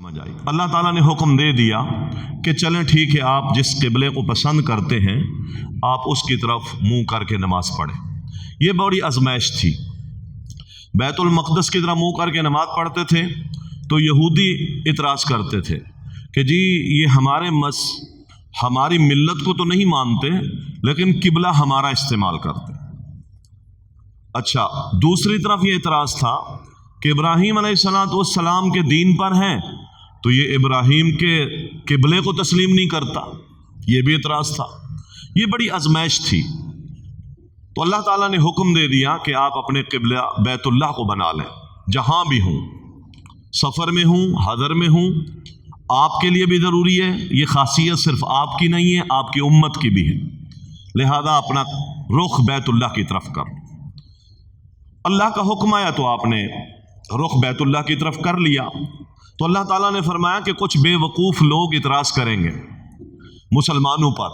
سمجھ آئی۔ اللہ تعالیٰ نے حکم دے دیا کہ چلیں ٹھیک ہے، آپ جس قبلے کو پسند کرتے ہیں آپ اس کی طرف منہ کر کے نماز پڑھیں۔ یہ بڑی آزمائش تھی۔ بیت المقدس کی طرف منہ کر کے نماز پڑھتے تھے تو یہودی اعتراض کرتے تھے کہ جی یہ ہماری ملت کو تو نہیں مانتے لیکن قبلہ ہمارا استعمال کرتے۔ اچھا، دوسری طرف یہ اعتراض تھا کہ ابراہیم علیہ السلام کے دین پر ہیں تو یہ ابراہیم کے قبلے کو تسلیم نہیں کرتا، یہ بھی اعتراض تھا۔ یہ بڑی آزمائش تھی، تو اللہ تعالیٰ نے حکم دے دیا کہ آپ اپنے قبلہ بیت اللہ کو بنا لیں، جہاں بھی ہوں، سفر میں ہوں، حضر میں ہوں۔ آپ کے لیے بھی ضروری ہے، یہ خاصیت صرف آپ کی نہیں ہے، آپ کی امت کی بھی ہے، لہذا اپنا رخ بیت اللہ کی طرف کر۔ اللہ کا حکم آیا تو آپ نے رخ بیت اللہ کی طرف کر لیا۔ تو اللہ تعالیٰ نے فرمایا کہ کچھ بے وقوف لوگ اعتراض کریں گے مسلمانوں پر۔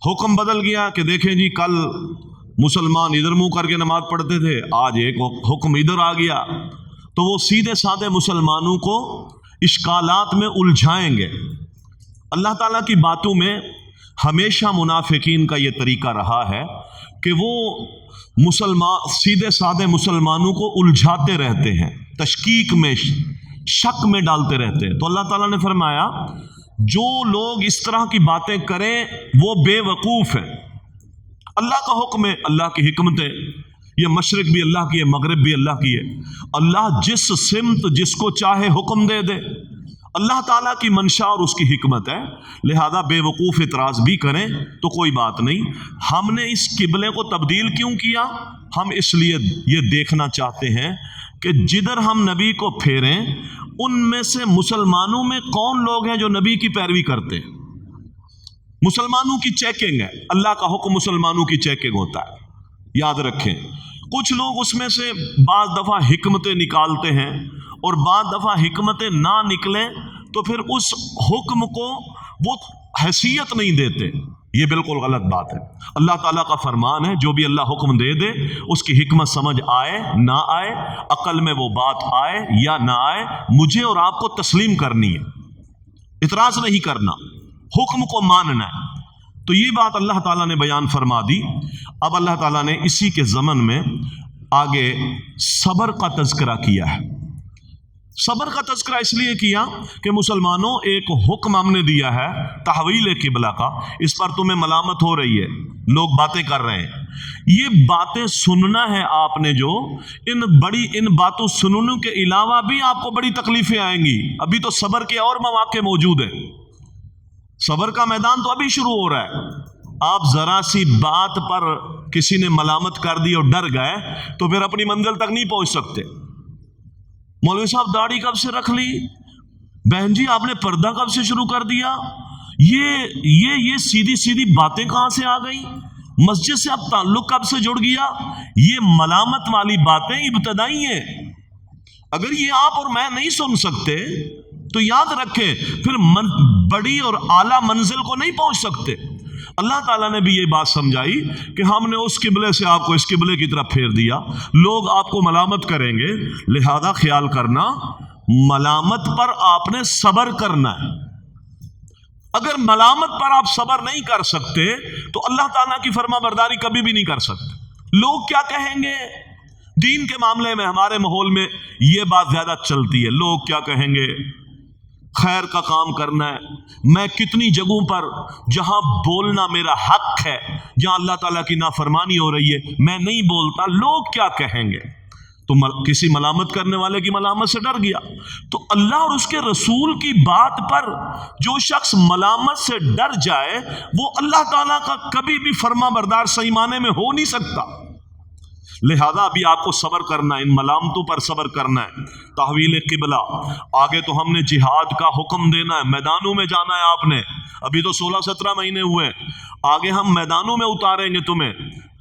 حکم بدل گیا کہ دیکھیں جی کل مسلمان ادھر منہ کر کے نماز پڑھتے تھے، آج ایک حکم ادھر آ گیا، تو وہ سیدھے سادے مسلمانوں کو اشکالات میں الجھائیں گے۔ اللہ تعالیٰ کی باتوں میں ہمیشہ منافقین کا یہ طریقہ رہا ہے کہ وہ سیدھے سادے مسلمانوں کو الجھاتے رہتے ہیں، تشکیک میں، شک میں ڈالتے رہتے ہیں۔ تو اللہ تعالیٰ نے فرمایا جو لوگ اس طرح کی باتیں کریں وہ بے وقوف ہیں۔ اللہ کا حکم ہے، اللہ کی حکمت ہے، یہ مشرق بھی اللہ کی ہے، مغرب بھی اللہ کی ہے۔ اللہ جس سمت جس کو چاہے حکم دے دے، اللہ تعالیٰ کی منشا اور اس کی حکمت ہے، لہذا بے وقوف اعتراض بھی کریں تو کوئی بات نہیں۔ ہم نے اس قبلے کو تبدیل کیوں کیا؟ ہم اس لیے یہ دیکھنا چاہتے ہیں کہ جدھر ہم نبی کو پھیریں ان میں سے مسلمانوں میں کون لوگ ہیں جو نبی کی پیروی کرتے ہیں۔ مسلمانوں کی چیکنگ ہے، اللہ کا حکم مسلمانوں کی چیکنگ ہوتا ہے، یاد رکھیں۔ کچھ لوگ اس میں سے بعض دفعہ حکمتیں نکالتے ہیں اور بعض دفعہ حکمتیں نہ نکلیں تو پھر اس حکم کو وہ حیثیت نہیں دیتے، یہ بالکل غلط بات ہے۔ اللہ تعالیٰ کا فرمان ہے جو بھی اللہ حکم دے دے اس کی حکمت سمجھ آئے نہ آئے، عقل میں وہ بات آئے یا نہ آئے، مجھے اور آپ کو تسلیم کرنی ہے، اعتراض نہیں کرنا، حکم کو ماننا ہے۔ تو یہ بات اللہ تعالیٰ نے بیان فرما دی۔ اب اللہ تعالیٰ نے اسی کے ضمن میں آگے صبر کا تذکرہ کیا ہے۔ صبر کا تذکرہ اس لیے کیا کہ مسلمانوں ایک حکم ہم نے دیا ہے تحویل قبلہ کا، اس پر تمہیں ملامت ہو رہی ہے، لوگ باتیں کر رہے ہیں، یہ باتیں سننا ہے آپ نے، جو ان باتوں سننے کے علاوہ بھی آپ کو بڑی تکلیفیں آئیں گی۔ ابھی تو صبر کے اور مواقع موجود ہیں، صبر کا میدان تو ابھی شروع ہو رہا ہے۔ آپ ذرا سی بات پر کسی نے ملامت کر دی اور ڈر گئے تو پھر اپنی منزل تک نہیں پہنچ سکتے۔ مولوی صاحب داڑھی کب سے رکھ لی؟ بہن جی آپ نے پردہ کب سے شروع کر دیا؟ یہ سیدھی سیدھی باتیں کہاں سے آ گئی؟ مسجد سے اب تعلق کب سے جڑ گیا؟ یہ ملامت والی باتیں ابتدائی ہیں۔ اگر یہ آپ اور میں نہیں سن سکتے تو یاد رکھیں پھر بڑی اور اعلیٰ منزل کو نہیں پہنچ سکتے۔ اللہ تعالیٰ نے بھی یہ بات سمجھائی کہ ہم نے اس قبلے سے آپ کو اس قبلے کی طرف پھیر دیا، لوگ آپ کو ملامت کریں گے، لہذا خیال کرنا ملامت پر آپ نے صبر کرنا ہے۔ اگر ملامت پر آپ صبر نہیں کر سکتے تو اللہ تعالیٰ کی فرما برداری کبھی بھی نہیں کر سکتے۔ لوگ کیا کہیں گے؟ دین کے معاملے میں ہمارے ماحول میں یہ بات زیادہ چلتی ہے، لوگ کیا کہیں گے، خیر کا کام کرنا ہے۔ میں کتنی جگہوں پر جہاں بولنا میرا حق ہے، جہاں اللہ تعالیٰ کی نافرمانی ہو رہی ہے، میں نہیں بولتا، لوگ کیا کہیں گے؟ تو کسی ملامت کرنے والے کی ملامت سے ڈر گیا۔ تو اللہ اور اس کے رسول کی بات پر جو شخص ملامت سے ڈر جائے وہ اللہ تعالیٰ کا کبھی بھی فرما بردار صحیح معنی میں ہو نہیں سکتا۔ لہذا ابھی آپ کو صبر کرنا ہے، ان ملامتوں پر صبر کرنا ہے۔ تحویل قبلہ، آگے تو ہم نے جہاد کا حکم دینا ہے، میدانوں میں جانا ہے آپ نے، ابھی تو 16-17 مہینے ہوئے ہیں، آگے ہم میدانوں میں اتاریں گے تمہیں،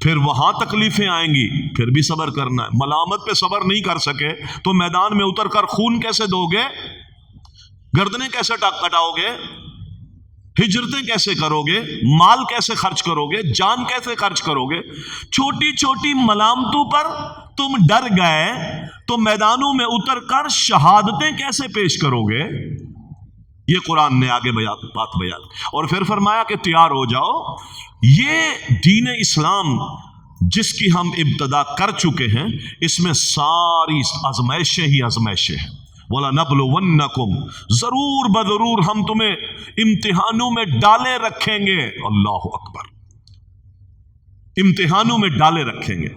پھر وہاں تکلیفیں آئیں گی، پھر بھی صبر کرنا ہے۔ ملامت پہ صبر نہیں کر سکے تو میدان میں اتر کر خون کیسے دو گے، گردنیں کیسے کٹاؤ گے؟ हिजरतें कैसे करोगे, माल कैसे खर्च करोगे, जान कैसे खर्च करोगे, छोटी छोटी मलामतों पर तुम डर गए तो मैदानों में उतर कर शहादतें कैसे पेश करोगे। ये कुरान ने आगे बात बयान और फिर फरमाया कि तैयार हो जाओ। ये दीन इस्लाम जिसकी हम इब्तदा कर चुके हैं, इसमें सारी आजमाइशें ही आजमाइशें हैं। वला नबलुवन्नकुम, जरूर बजरूर हम तुम्हें इम्तिहानों में डाले रखेंगे। अल्लाह अकबर, इम्तिहानों में डाले रखेंगे।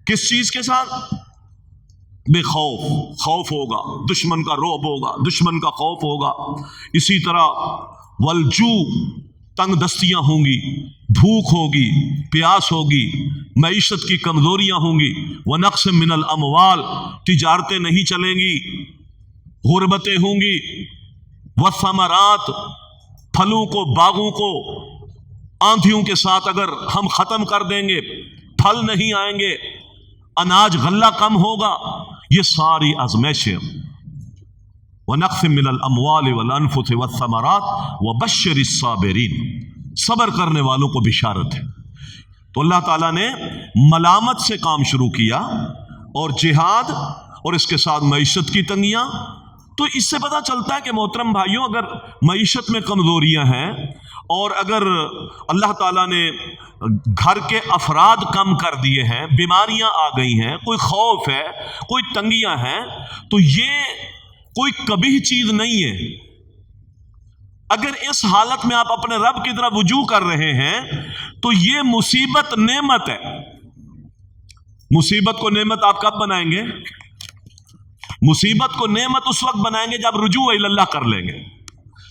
किस चीज के साथ? बेखौफ, खौफ होगा, दुश्मन का रौब होगा, दुश्मन का खौफ होगा। इसी तरह वलजू, तंग दस्तियां होंगी, भूख होगी, प्यास होगी, मईशत की कमजोरियां होंगी। व नक्स मिनल अमवाल, तिजारतें नहीं चलेंगी, गुर्बतें होंगी। व समरात, फलों को, बागों को आंधियों के साथ अगर हम खत्म कर देंगे, फल नहीं आएंगे, अनाज गल्ला कम होगा। ये सारी आजमाइशें। व नक्स मिनल अमवाल वल अनफुस व समरात व बश्शिरिस साबिरीन, सब्र करने वालों को बिशारत है। तो अल्लाह ताला ने मलामत से काम शुरू किया और जिहाद और इसके साथ मईशत की तंगियां। तो इससे पता चलता है कि मोहतरम भाइयों, अगर मईशत में कमजोरियां हैं और अगर अल्लाह ताला ने घर के अफराद कम कर दिए हैं, बीमारियां आ गई हैं, कोई खौफ है, कोई तंगियां हैं, तो ये कोई कभी चीज नहीं है। अगर इस हालत में आप अपने रब की तरफ रुजू कर रहे हैं तो ये मुसीबत नेमत है। मुसीबत को नेमत आप कब बनाएंगे? मुसीबत को नेमत उस वक्त बनाएंगे जब रुजू इल्लाह कर लेंगे,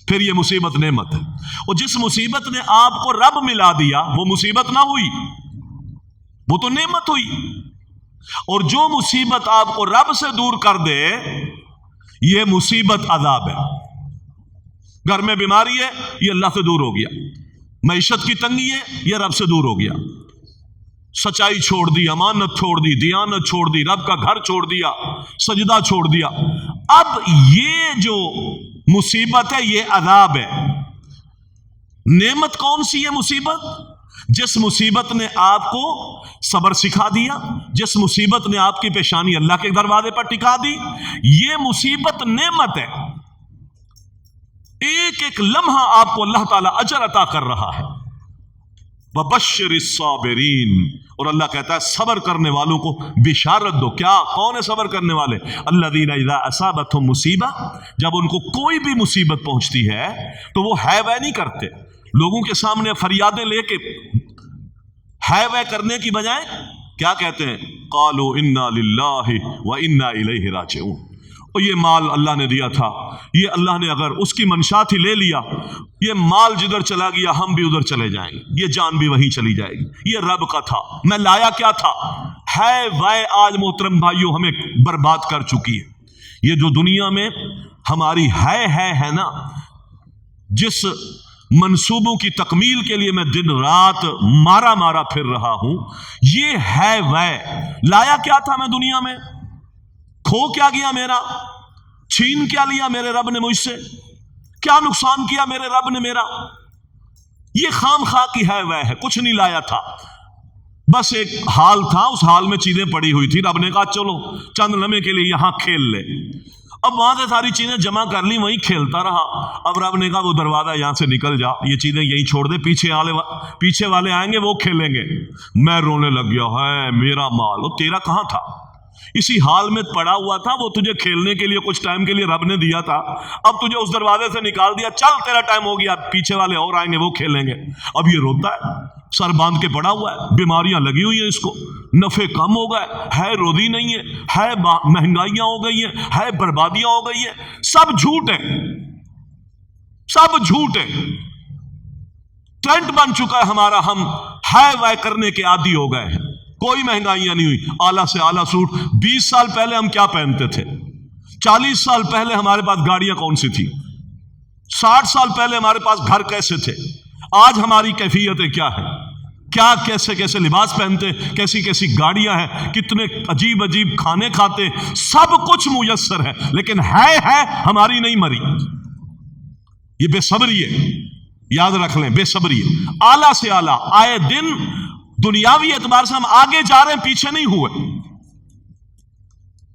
फिर ये मुसीबत नेमत है। और जिस मुसीबत ने आपको रब मिला दिया वो मुसीबत ना हुई, वो तो नेमत हुई। और जो मुसीबत आपको रब से दूर कर दे, ये मुसीबत अजाब है। घर में बीमारी है, ये अल्लाह से दूर हो गया। मईशत की तंगी है, ये रब से दूर हो गया। सच्चाई छोड़ दी, अमानत छोड़ दी, दियानत छोड़ दी, रब का घर छोड़ दिया, सजदा छोड़ दिया। अब ये जो मुसीबत है ये अजाब है। नेमत कौन सी है मुसीबत? जिस मुसीबत ने आपको सब्र सिखा दिया, जिस मुसीबत ने आपकी पेशानी अल्लाह के दरवाजे पर टिका दी, ये मुसीबत नेमत है। एक एक लम्हा आपको अल्लाह ताला अजर अता कर रहा है। वबश्शिरिस साबिरीन, और अल्लाह कहता है सब्र करने वालों को बिशारत दो। क्या, कौन है सब्र करने वाले? अल्लज़ीना इज़ा असाबतहुम मुसीबा, जब उनको कोई भी मुसीबत पहुंचती है तो वो है वह नहीं करते। लोगों के सामने फरियादें लेके है वह करने की बजाय क्या कहते हैं? क़ालू इन्ना लिल्लाहि व इन्ना इलैहि राजिऊन। और ये माल अल्लाह ने दिया था, ये अल्लाह ने अगर उसकी मंशा थी ले लिया, ये माल जिधर चला गया हम भी उधर चले जाएंगे, ये जान भी वहीं चली जाएगी, ये रब का था, मैं लाया क्या था। है वह आज मोहतरम भाइयों हमें बर्बाद कर चुकी है। ये जो दुनिया में हमारी है ना, जिस मंसूबों की तकमील के लिए मैं दिन रात मारा फिर रहा हूं, ये है वह। लाया क्या था मैं दुनिया में, खो क्या गया मेरा, छीन क्या लिया मेरे रब ने मुझसे, क्या नुकसान किया मेरे रब ने मेरा। ये खाम खा की है वह है, कुछ नहीं लाया था, बस एक हाल था, उस हाल में चीजें पड़ी हुई थी। रब ने कहा चलो चंद लम्हे के लिए यहां खेल ले। अब वहां से सारी चीजें जमा कर ली, वहीं खेलता रहा। अब रब ने कहा वो दरवाजा यहां से निकल जा, ये चीजें यहीं छोड़ दे, पीछे वाले आएंगे वो खेलेंगे। मैं रोने लग गया, है मेरा माल, और तेरा कहां था? इसी हाल में पड़ा हुआ था, वो तुझे खेलने के लिए कुछ टाइम के लिए रब ने दिया था, अब तुझे उस दरवाजे से निकाल दिया, चल तेरा टाइम हो गया, पीछे वाले और आएंगे वो खेलेंगे। अब ये रोता है, सर बांध के पड़ा हुआ है, बीमारियां लगी हुई है इसको, नफे कम हो गए, है रोजी नहीं है महंगाइयां हो गई है बर्बादियां हो गई है। सब झूठ है, सब झूठ है। ट्रेंड बन चुका है हमारा, हम है वह करने के आदी हो गए हैं। कोई महंगाइयां नहीं हुई, आला से आला सूट। 20 साल पहले हम क्या पहनते थे, 40 साल पहले हमारे पास गाड़ियां कौन सी थी, 60 साल पहले हमारे पास घर कैसे थे, आज हमारी कैफियतें क्या है, क्या कैसे कैसे लिबास पहनते, कैसी कैसी गाड़ियां हैं, कितने अजीब अजीब खाने खाते, सब कुछ मुयस्सर है, लेकिन है हमारी नहीं मरी। ये बेसब्री है, याद रख लें, बेसब्री आला से आला। आए दिन दुनियावी एतबार से हम आगे जा रहे हैं, पीछे नहीं हुए।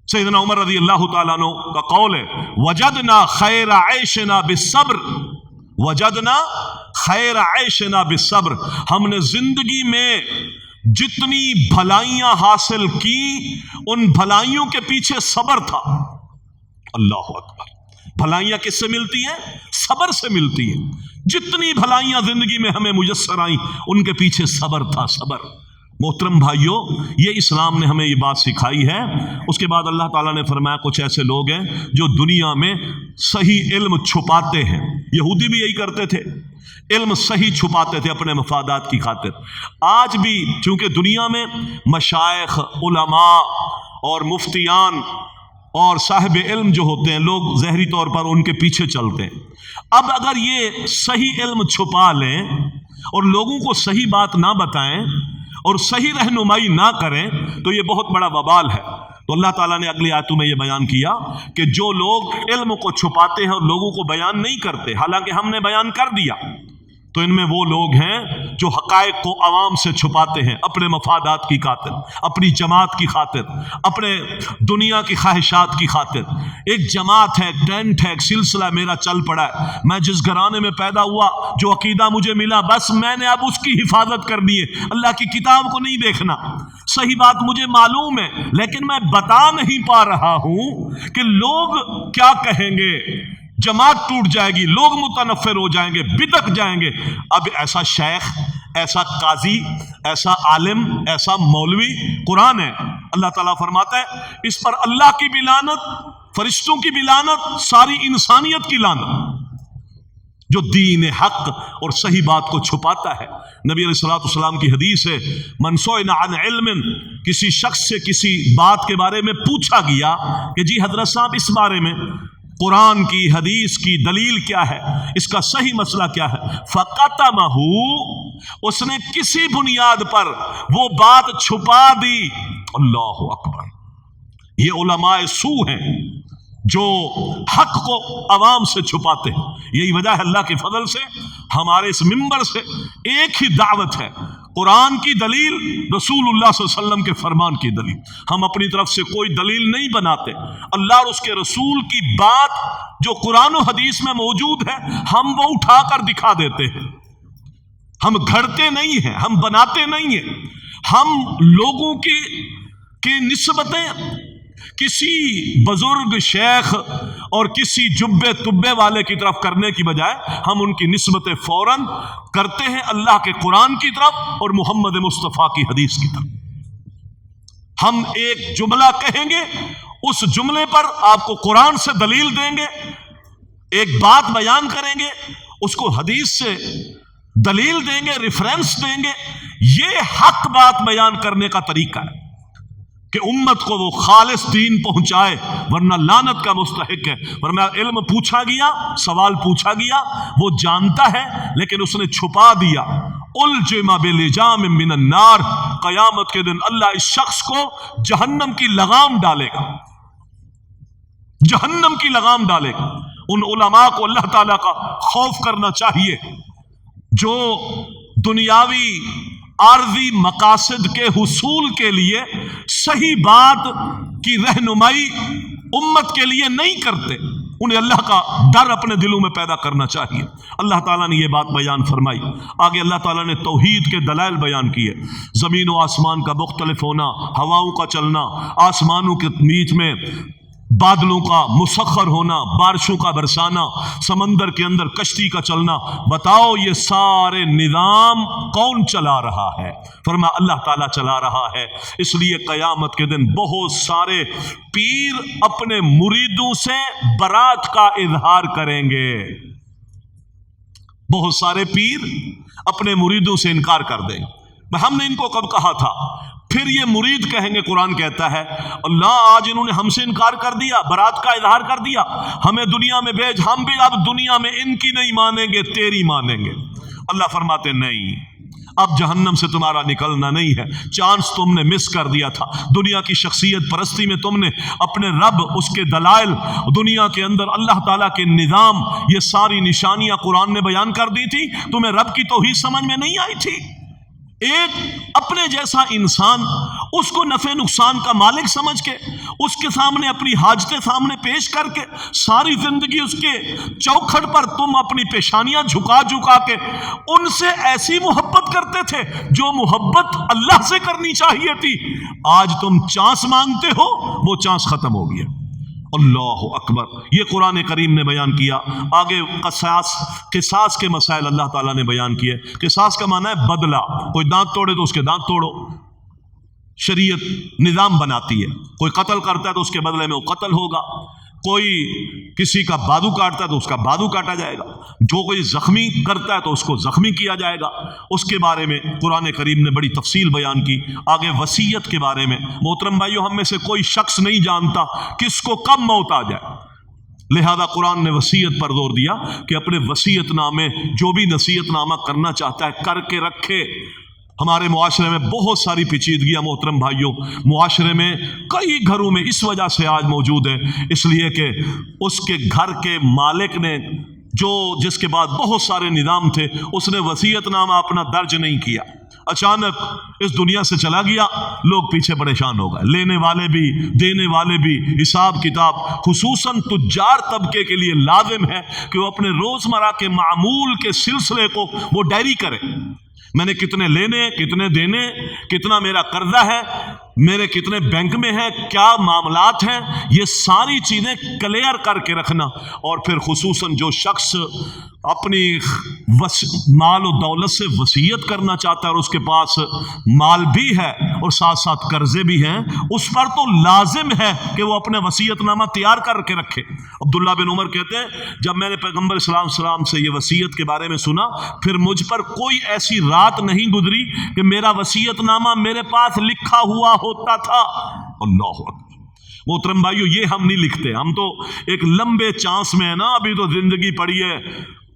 सैयदना उमर रज़ी अल्लाह तआला अन्हु का कौल है, वजदना खैर ऐशना बिस्सब्र, वजदना खैर ऐशना बिस्सब्र, हमने जिंदगी में जितनी भलाइयां हासिल की उन भलाइयों के पीछे सब्र था। अल्लाह अकबर। भलाइयां किससे मिलती हैं? सब्र से मिलती हैं। जितनी भलाइयां जिंदगी में हमें मुयस्सर आई उनके पीछे सब्र था, सब्र। मोहतरम भाइयों, ये इस्लाम ने हमें ये बात सिखाई है। उसके बाद अल्लाह ताला ने फरमाया कुछ ऐसे लोग हैं जो दुनिया में सही इल्म छुपाते हैं। यहूदी भी यही करते थे, इल्म सही छुपाते थे अपने मफादात की खातिर। आज भी चूंकि दुनिया में मशाइख, उलमा और मुफ्तियान और साहिब इल्म जो होते हैं, लोग ज़हरी तौर पर उनके पीछे चलते हैं। अब अगर ये सही इल्म छुपा लें और लोगों को सही बात ना बताएं और सही रहनुमाई ना करें तो ये बहुत बड़ा वबाल है। तो अल्लाह ताला ने अगली आयतों में ये बयान किया कि जो लोग इल्म को छुपाते हैं और लोगों को बयान नहीं करते, हालांकि हमने बयान कर दिया, तो इनमें वो लोग हैं जो हकायक को अवाम से छुपाते हैं अपने मफादात की खातिर, अपनी जमात की खातिर, अपने दुनिया की ख्वाहिशात की खातिर। एक जमात है, एक टेंट है, एक सिलसिला मेरा चल पड़ा है। मैं जिस घराने में पैदा हुआ, जो अकीदा मुझे मिला, बस मैंने अब उसकी हिफाजत करनी है। अल्लाह की किताब को नहीं देखना। सही बात मुझे मालूम है, लेकिन मैं बता नहीं पा रहा हूं कि लोग क्या कहेंगे। जमात टूट जाएगी, लोग मुतनफ़िर हो जाएंगे, बिदक जाएंगे। अब ऐसा शेख, ऐसा काजी, ऐसा आलिम, ऐसा मौलवी, कुरान है, अल्लाह ताला फरमाता है इस पर अल्लाह की भी लानत, फरिश्तों की भी लानत, सारी इंसानियत की लानत, जो दीन हक और सही बात को छुपाता है। नबी अलैहिस्सलातु वस्सलाम की हदीस है, मन सुइला अन इल्मिन, किसी शख्स से किसी बात के बारे में पूछा गया कि जी हजरत साहब इस बारे में कुरान की, हदीस की दलील क्या है, इसका सही मसला क्या है, फ़क़तमहू, उसने किसी बुनियाद पर वो बात छुपा दी। अल्लाहु अकबर। ये उलमाए सू हैं जो हक को अवाम से छुपाते हैं। यही वजह है अल्लाह के फजल से हमारे इस मिंबर से एक ही दावत है, कुरान की दलील, रसूलुल्लाह सल्लल्लाहु अलैहि वसल्लम के फरमान की दलील। हम अपनी तरफ से कोई दलील नहीं बनाते। अल्लाह और उसके रसूल की बात जो कुरान और हदीस में मौजूद है, हम वो उठाकर दिखा देते हैं। हम घड़ते नहीं हैं, हम बनाते नहीं हैं। हम लोगों की निस्बतें किसी बुजुर्ग शेख और किसी जुब्बे तुब्बे वाले की तरफ करने की बजाय हम उनकी निस्बतें फौरन करते हैं अल्लाह के कुरान की तरफ और मोहम्मद मुस्तफ़ा की हदीस की तरफ। हम एक जुमला कहेंगे, उस जुमले पर आपको कुरान से दलील देंगे, एक बात बयान करेंगे, उसको हदीस से दलील देंगे, रेफरेंस देंगे। ये हक बात बयान करने का तरीका है कि उम्मत को वो खालिस दीन पहुंचाए, वरना लानत का मुस्तहिक है। वरना इल्म पूछा गया, सवाल पूछा गया, वो जानता है लेकिन उसने छुपा दिया। उलजिमा बिलिजाम मिनन नार, कयामत के दिन अल्लाह इस शख्स को जहन्नम की लगाम डालेगा, जहन्नम की लगाम डालेगा। उन उलमा को अल्लाह ताला का खौफ करना चाहिए जो दुनियावी आर्जी मकासद के हुसूल के लिए सही बात की रहनुमाई उम्मत के लिए नहीं करते। उन्हें अल्लाह का डर अपने दिलों में पैदा करना चाहिए। अल्लाह ताला ने यह बात बयान फरमाई। आगे अल्लाह ताला ने तौहीद के दलाइल बयान किए, ज़मीन व आसमान का मुख्तलिफ होना, हवाओं का चलना, आसमानों के बीच में बादलों का मुसख्खर होना, बारिशों का बरसाना, समंदर के अंदर कश्ती का चलना। बताओ ये सारे निज़ाम कौन चला रहा है? फरमाया अल्लाह ताला चला रहा है। इसलिए क़यामत के दिन बहुत सारे पीर अपने मुरीदों से बरात का इजहार करेंगे। बहुत सारे पीर अपने मुरीदों से इनकार कर देंगे। हमने इनको कब कहा था? फिर ये मुरीद कहेंगे, कुरान कहता है अल्लाह आज इन्होंने हमसे इनकार कर दिया, बरात का इजहार कर दिया, हमें दुनिया में भेज, हम भी अब दुनिया में इनकी नहीं मानेंगे, तेरी मानेंगे। अल्लाह फरमाते नहीं, اب جہنم سے تمہارا نکلنا نہیں ہے، چانس تم نے مس کر دیا تھا، دنیا کی شخصیت پرستی میں تم نے اپنے رب، اس کے دلائل، دنیا کے اندر اللہ تعالیٰ کے نظام، یہ ساری نشانیاں قرآن نے بیان کر دی تھی، تمہیں رب کی توحید سمجھ میں نہیں آئی تھی۔ ایک اپنے جیسا انسان، اس کو نفع نقصان کا مالک سمجھ کے، اس کے سامنے اپنی حاجتیں سامنے پیش کر کے، ساری زندگی اس کے چوکھٹ پر تم اپنی پیشانیاں جھکا جھکا کے ان سے ایسی محبت کرتے تھے جو محبت اللہ سے کرنی چاہیے تھی۔ آج تم چانس مانگتے ہو، وہ چانس ختم ہو گیا۔ اللہ اکبر، یہ قرآن کریم نے بیان کیا۔ آگے قصاص کے مسائل اللہ تعالیٰ نے بیان کیے۔ قصاص کا معنی ہے بدلہ، کوئی دانت توڑے تو اس کے دانت توڑو، شریعت نظام بناتی ہے۔ کوئی قتل کرتا ہے تو اس کے بدلے میں وہ قتل ہوگا، کوئی کسی کا بازو کاٹتا ہے تو اس کا بازو کاٹا جائے گا، جو کوئی زخمی کرتا ہے تو اس کو زخمی کیا جائے گا۔ اس کے بارے میں قرآن کریم نے بڑی تفصیل بیان کی۔ آگے وصیت کے بارے میں، محترم بھائیو، ہم میں سے کوئی شخص نہیں جانتا کس کو کب موت آ جائے، لہذا قرآن نے وصیت پر زور دیا کہ اپنے وصیت نامے، جو بھی نصیحت نامہ کرنا چاہتا ہے کر کے رکھے۔ ہمارے معاشرے میں بہت ساری پیچیدگیاں محترم بھائیوں معاشرے میں کئی گھروں میں اس وجہ سے آج موجود ہے، اس لیے کہ اس کے گھر کے مالک نے، جس کے بعد بہت سارے نظام تھے، اس نے وصیت نامہ اپنا درج نہیں کیا، اچانک اس دنیا سے چلا گیا، لوگ پیچھے پریشان ہو گئے، لینے والے بھی دینے والے بھی۔ حساب کتاب خصوصاً تجار طبقے کے لیے لازم ہے کہ وہ اپنے روزمرہ کے معمول کے سلسلے کو وہ ڈائری کرے، میں نے کتنے لینے، کتنے دینے، کتنا میرا قرضہ ہے، میرے کتنے بینک میں ہے، کیا معاملات ہیں، یہ ساری چیزیں کلیئر کر کے رکھنا۔ اور پھر خصوصاً جو شخص اپنی مال و دولت سے وصیت کرنا چاہتا ہے اور اس کے پاس مال بھی ہے اور ساتھ ساتھ قرضے بھی ہیں، اس پر تو لازم ہے کہ وہ اپنے وصیت نامہ تیار کر کے رکھے۔ عبداللہ بن عمر کہتے ہیں، جب میں نے پیغمبر صلی اللہ علیہ وسلم سے یہ وصیت کے بارے میں سنا، پھر مجھ پر کوئی ایسی رات نہیں گزری کہ میرا وصیت نامہ میرے پاس لکھا ہوا ہوتا تھا۔ اللہ اکبر۔ محترم بھائیو، یہ ہم نہیں لکھتے، ہم تو ایک لمبے چانس میں ہے نا، ابھی تو زندگی پڑی ہے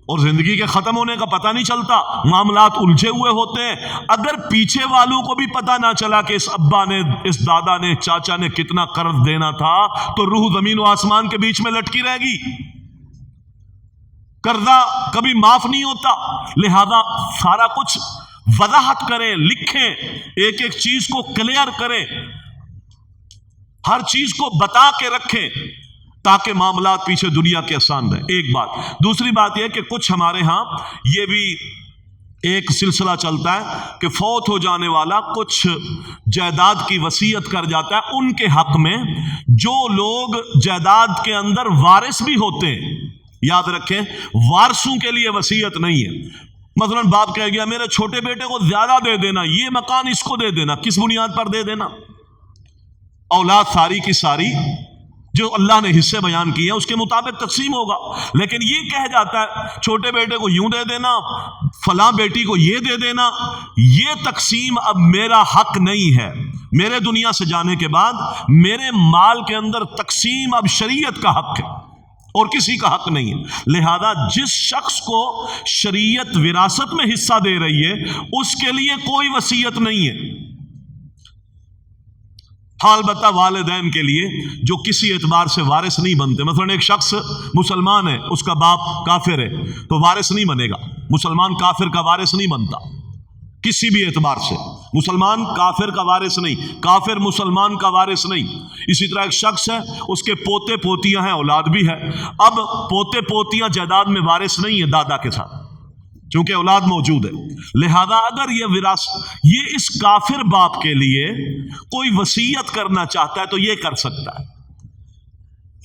اور زندگی کے ختم ہونے کا پتہ نہیں چلتا، معاملات الجھے ہوئے ہوتے ہیں۔ اگر پیچھے والوں کو بھی پتہ نہ چلا کہ اس ابا نے، اس دادا نے، چاچا نے کتنا قرض دینا تھا، تو روح زمین و آسمان کے بیچ میں لٹکی رہے گی، قرضہ کبھی معاف نہیں ہوتا۔ لہذا سارا کچھ وضاحت کریں، لکھیں، ایک ایک چیز کو کلیئر کریں، ہر چیز کو بتا کے رکھیں تاکہ معاملات پیچھے دنیا کے آسان رہے۔ ایک بات۔ دوسری بات یہ کہ کچھ ہمارے ہاں یہ بھی ایک سلسلہ چلتا ہے کہ فوت ہو جانے والا کچھ جائیداد کی وصیت کر جاتا ہے ان کے حق میں، جو لوگ جائیداد کے اندر وارث بھی ہوتے ہیں۔ یاد رکھیں، وارثوں کے لیے وصیت نہیں ہے۔ مثلا باپ کہہ گیا میرے چھوٹے بیٹے کو زیادہ دے دینا، یہ مکان اس کو دے دینا، کس بنیاد پر دے دینا؟ اولاد ساری کی ساری جو اللہ نے حصے بیان کیے ہیں اس کے مطابق تقسیم ہوگا، لیکن یہ کہہ جاتا ہے چھوٹے بیٹے کو یوں دے دینا، فلاں بیٹی کو یہ دے دینا، یہ تقسیم اب میرا حق نہیں ہے۔ میرے دنیا سے جانے کے بعد میرے مال کے اندر تقسیم اب شریعت کا حق ہے اور کسی کا حق نہیں ہے۔ لہذا جس شخص کو شریعت وراثت میں حصہ دے رہی ہے اس کے لیے کوئی وصیت نہیں ہے۔ البتہ والدین کے لیے جو کسی اعتبار سے وارث نہیں بنتے، مثلا ایک شخص مسلمان ہے، اس کا باپ کافر ہے تو وارث نہیں بنے گا، مسلمان کافر کا وارث نہیں بنتا کسی بھی اعتبار سے، مسلمان کافر کا وارث نہیں، کافر مسلمان کا وارث نہیں۔ اسی طرح ایک شخص ہے، اس کے پوتے پوتیاں ہیں، اولاد بھی ہے، اب پوتے پوتیاں جائیداد میں وارث نہیں ہے دادا کے ساتھ چونکہ اولاد موجود ہے۔ لہذا اگر یہ اس کافر باپ کے لیے کوئی وصیت کرنا چاہتا ہے تو یہ کر سکتا ہے۔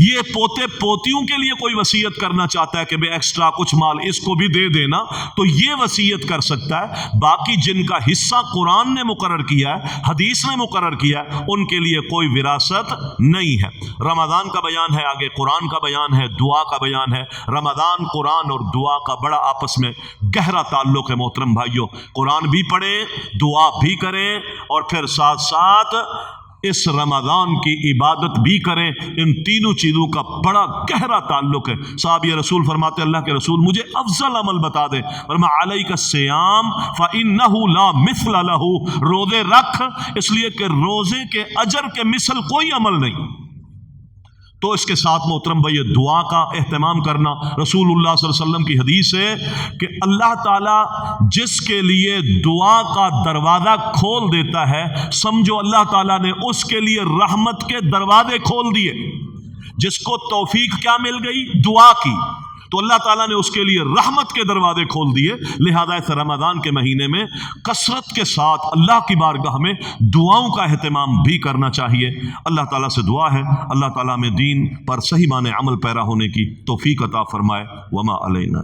یہ پوتے پوتیوں کے لیے کوئی وصیت کرنا چاہتا ہے کہ بے ایکسٹرا کچھ مال اس کو بھی دے دینا، تو یہ وصیت کر سکتا ہے۔ باقی جن کا حصہ قرآن نے مقرر کیا ہے، حدیث نے مقرر کیا ہے، ان کے لیے کوئی وراثت نہیں ہے۔ رمضان کا بیان ہے، آگے قرآن کا بیان ہے، دعا کا بیان ہے۔ رمضان، قرآن اور دعا کا بڑا آپس میں گہرا تعلق ہے محترم بھائیوں۔ قرآن بھی پڑھیں، دعا بھی کریں، اور پھر ساتھ ساتھ इस रमज़ान की इबादत भी करें। इन तीनों चीज़ों का बड़ा गहरा ताल्लुक है। साहब रसूल फरमाते अल्लाह के रसूल मुझे अफजल अमल बता दें, और मैं अलैका सियाम फ़इन्नहु ला मिस्ल लहू, रोज़े रख इसलिए कि रोज़े के अजर के मिसल कोई अमल नहीं। तो इसके साथ मोहतरम भाई दुआ का एहतमाम करना। रसूलुल्लाह सल्लल्लाहु अलैहि वसल्लम की हदीस है कि अल्लाह ताला जिसके लिए दुआ का दरवाज़ा खोल देता है, समझो अल्लाह ताला ने उसके लिए रहमत के दरवाजे खोल दिए। जिसको तौफीक क्या मिल गई? दुआ की, तो अल्लाह ताला ने उसके लिए रहमत के दरवाजे खोल दिए। लिहाजा इस रमज़ान के महीने में कसरत के साथ अल्लाह की बारगाह में दुआओं का एहतमाम भी करना चाहिए। अल्लाह ताला से दुआ है अल्लाह ताला में दीन पर सही माने अमल पैरा होने की तौफीक अता फरमाए। वमा अलैना।